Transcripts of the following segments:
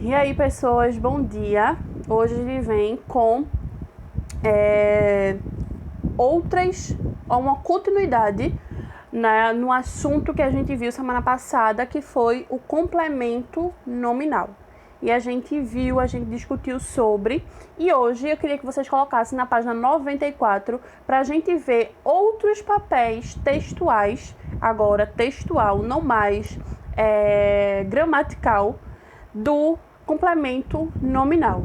E aí, pessoas, bom dia. Hoje ele vem com uma continuidade, né, no assunto que a gente viu semana passada, que foi o complemento nominal. E a gente discutiu sobre, e hoje eu queria que vocês colocassem na página 94 para a gente ver outros papéis textuais, agora textual, não mais gramatical, do complemento nominal.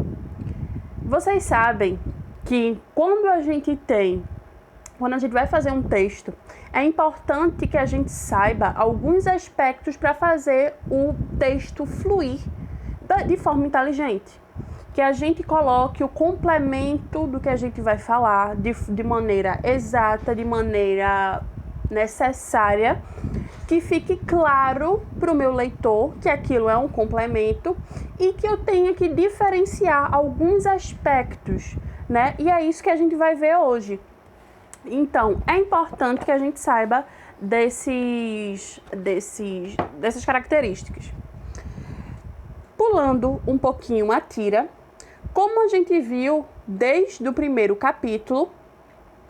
Vocês sabem que quando a gente vai fazer um texto, é importante que a gente saiba alguns aspectos para fazer o texto fluir de forma inteligente. Que a gente coloque o complemento do que a gente vai falar de maneira exata, de maneira necessária, que fique claro para o meu leitor que aquilo é um complemento e que eu tenha que diferenciar alguns aspectos, né? E é isso que a gente vai ver hoje. Então, é importante que a gente saiba dessas características. Pulando um pouquinho a tira, como a gente viu desde o primeiro capítulo,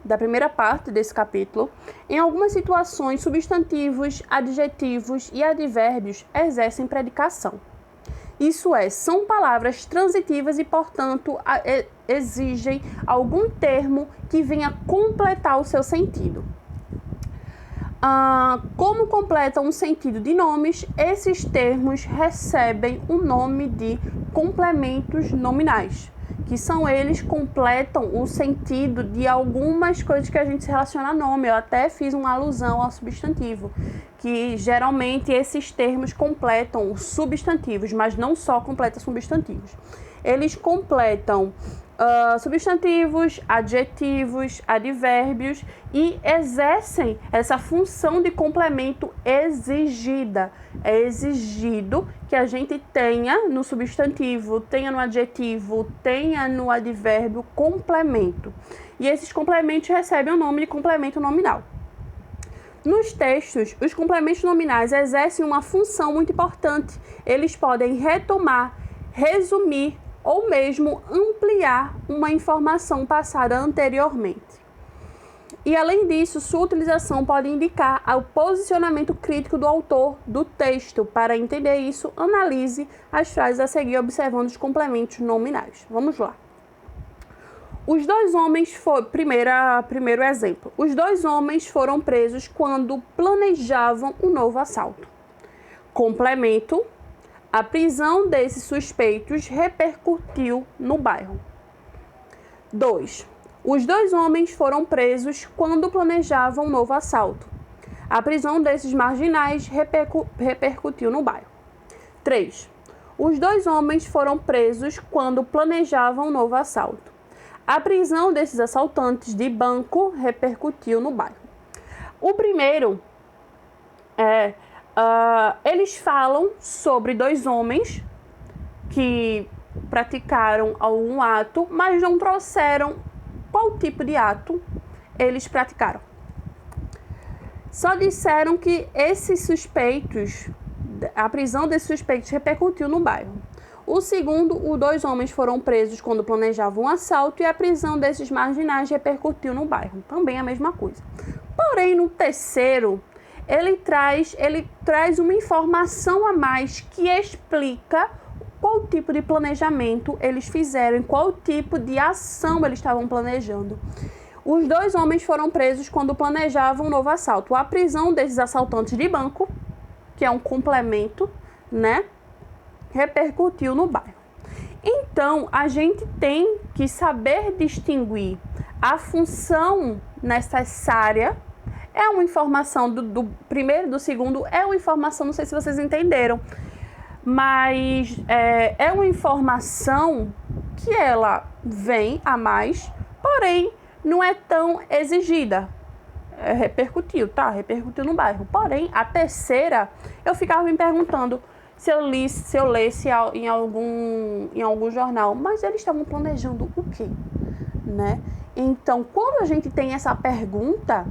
da primeira parte desse capítulo, em algumas situações, substantivos, adjetivos e advérbios exercem predicação. Isso é, são palavras transitivas e, portanto, exigem algum termo que venha completar o seu sentido. Como completam um sentido de nomes, esses termos recebem o nome de complementos nominais, que são eles completam o sentido de algumas coisas que a gente se relaciona a nome. Eu até fiz uma alusão ao substantivo, que geralmente esses termos completam os substantivos, mas não só completam substantivos. Eles completam substantivos, adjetivos, advérbios e exercem essa função de complemento exigida. É exigido que a gente tenha no substantivo, tenha no adjetivo, tenha no advérbio complemento. E esses complementos recebem o nome de complemento nominal. Nos textos, os complementos nominais exercem uma função muito importante. Eles podem retomar, resumir ou mesmo ampliar uma informação passada anteriormente. E, além disso, sua utilização pode indicar o posicionamento crítico do autor do texto. Para entender isso, analise as frases a seguir observando os complementos nominais. Vamos lá. Os dois homens primeiro exemplo. Os dois homens foram presos quando planejavam um novo assalto. Complemento: a prisão desses suspeitos repercutiu no bairro. 2. Os dois homens foram presos quando planejavam um novo assalto. A prisão desses marginais repercutiu no bairro. 3. Os dois homens foram presos quando planejavam um novo assalto. A prisão desses assaltantes de banco repercutiu no bairro. O primeiro eles falam sobre dois homens que praticaram algum ato, mas não trouxeram qual tipo de ato eles praticaram. Só disseram que a prisão desses suspeitos repercutiu no bairro. O segundo, os dois homens foram presos quando planejavam um assalto e a prisão desses marginais repercutiu no bairro. Também a mesma coisa. Porém, no terceiro, ele traz uma informação a mais que explica qual tipo de planejamento eles fizeram, qual tipo de ação eles estavam planejando. Os dois homens foram presos quando planejavam um novo assalto. A prisão desses assaltantes de banco, que é um complemento, né, repercutiu no bairro. Então, a gente tem que saber distinguir a função necessária. É uma informação do primeiro, do segundo, é uma informação, não sei se vocês entenderam, mas é uma informação que ela vem a mais, porém não é tão exigida. Repercutiu no bairro. Porém, a terceira, eu ficava me perguntando se eu lesse em algum jornal, mas eles estavam planejando o quê, né? Então, quando a gente tem essa pergunta,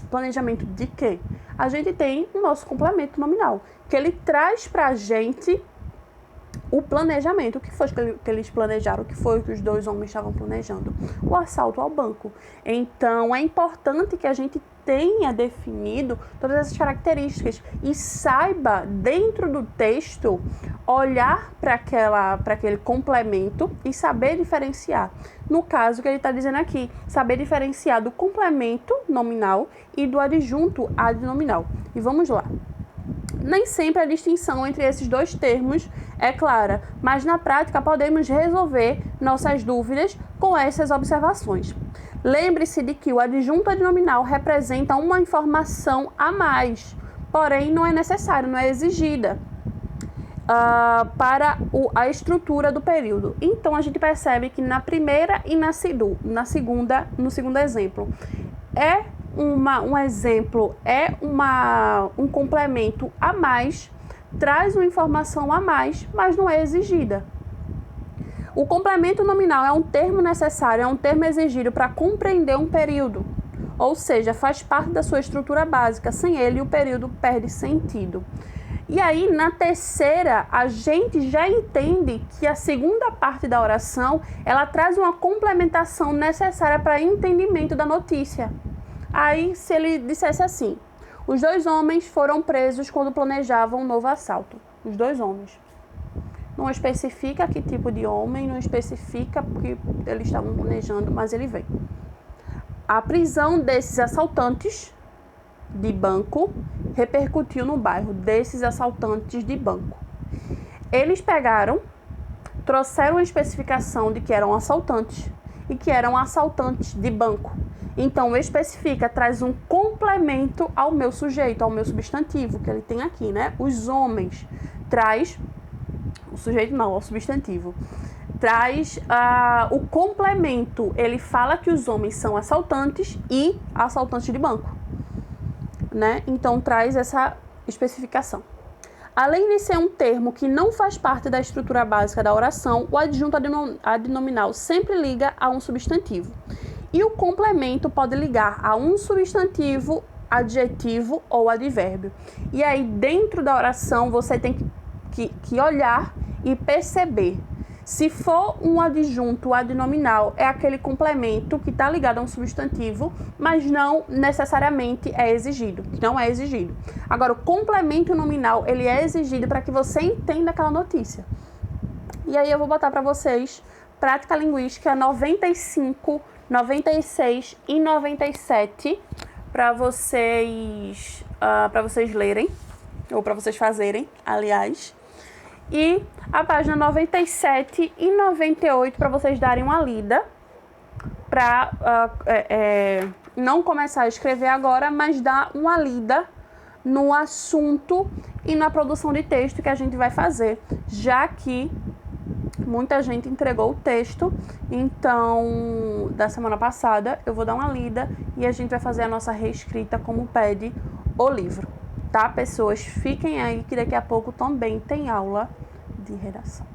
planejamento de quê? A gente tem o nosso complemento nominal, que ele traz pra gente o planejamento. O que foi que eles planejaram? O que foi que os dois homens estavam planejando? O assalto ao banco. Então, é importante que a gente tenha definido todas essas características e saiba, dentro do texto, olhar para aquele complemento e saber diferenciar. No caso que ele está dizendo aqui, saber diferenciar do complemento nominal e do adjunto adnominal. E vamos lá. Nem sempre a distinção entre esses dois termos é clara, mas na prática podemos resolver nossas dúvidas com essas observações. Lembre-se de que o adjunto adnominal representa uma informação a mais, porém não é necessário, não é exigida para a estrutura do período. Então a gente percebe que na primeira e no segundo exemplo, um complemento a mais, traz uma informação a mais, mas não é exigida. O complemento nominal é um termo necessário, é um termo exigido para compreender um período, ou seja, faz parte da sua estrutura básica. Sem ele, o período perde sentido. E aí, na terceira, a gente já entende que a segunda parte da oração, ela traz uma complementação necessária para entendimento da notícia. Aí, se ele dissesse assim, os dois homens foram presos quando planejavam um novo assalto. Os dois homens. Não especifica que tipo de homem, não especifica porque eles estavam planejando, mas ele vem. A prisão desses assaltantes de banco repercutiu no bairro, desses assaltantes de banco. Eles trouxeram a especificação de que eram assaltantes e que eram assaltantes de banco. Então, especifica, traz um complemento ao meu sujeito, ao meu substantivo, que ele tem aqui, né? Os homens, traz... O sujeito não, ao substantivo. Traz o complemento. Ele fala que os homens são assaltantes e assaltantes de banco, né? Então, traz essa especificação. Além de ser um termo que não faz parte da estrutura básica da oração, o adjunto adnominal sempre liga a um substantivo. E o complemento pode ligar a um substantivo, adjetivo ou advérbio. E aí, dentro da oração, você tem que olhar e perceber. Se for um adjunto adnominal, é aquele complemento que está ligado a um substantivo, mas não necessariamente é exigido, não é exigido. Agora, o complemento nominal, ele é exigido para que você entenda aquela notícia. E aí eu vou botar para vocês Prática Linguística 95, 96 e 97 para vocês lerem, ou para vocês fazerem, aliás. E a página 97 e 98 para vocês darem uma lida, para não começar a escrever agora, mas dar uma lida no assunto e na produção de texto que a gente vai fazer, já que muita gente entregou o texto. Então, da semana passada, eu vou dar uma lida e a gente vai fazer a nossa reescrita como pede o livro. Tá, pessoas? Fiquem aí que daqui a pouco também tem aula de redação.